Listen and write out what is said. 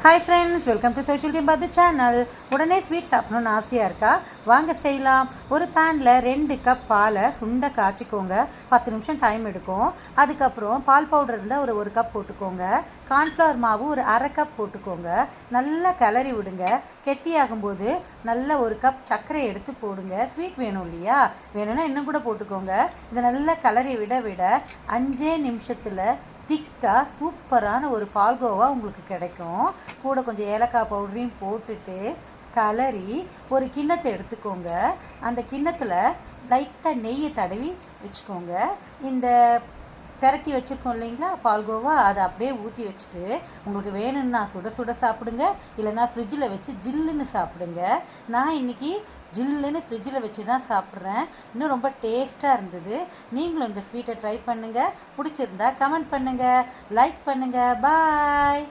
Hi friends, welcome to social team பார்த்து channel. உடனே sweet சாப்பிடணும்னு ஆசையாக இருக்கா? வாங்க செய்யலாம். ஒரு பேனில் 2 கப் பாலை சுண்ட காய்ச்சிக்கோங்க. 10 நிமிஷம் டைம் எடுக்கும். அதுக்கப்புறம் பால் பவுடர் இருந்தால் ஒரு கப் போட்டுக்கோங்க. கார்ன்ஃப்ளவர் மாவு ஒரு அரை கப் போட்டுக்கோங்க. நல்லா கிளறி விடுங்க. கெட்டியாகும்போது நல்ல 1 கப் சர்க்கரை எடுத்து போடுங்க. ஸ்வீட் வேணும் இல்லையா? வேணும்னா இன்னும் கூட போட்டுக்கோங்க. இதை நல்லா கிளறி விட 5 நிமிஷத்தில் திக்காக சூப்பரான ஒரு பால்கோவா உங்களுக்கு கிடைக்கும். கூட கொஞ்சம் ஏலக்காய் பவுடரையும் போட்டுட்டு கலரி ஒரு கிண்ணத்தை எடுத்துக்கோங்க. அந்த கிண்ணத்தில் லைட்டாக நெய்யை தடவி வச்சுக்கோங்க. இந்த திரட்டி வச்சுருக்கோம் இல்லைங்களா பால்கோவா, அதை அப்படியே ஊற்றி வச்சுட்டு உங்களுக்கு வேணும்னா சுட சுட சாப்பிடுங்க, இல்லைனா ஃப்ரிட்ஜில் வச்சு ஜில்லுன்னு சாப்பிடுங்க. நான் இன்றைக்கி ஜில்லுன்னு ஃப்ரிட்ஜில் வச்சு தான் சாப்பிட்றேன். இன்னும் ரொம்ப டேஸ்ட்டாக இருந்தது. நீங்களும் இந்த ஸ்வீட்டை ட்ரை பண்ணுங்கள். பிடிச்சிருந்தா கமெண்ட் பண்ணுங்கள், லைக் பண்ணுங்கள். பாய்.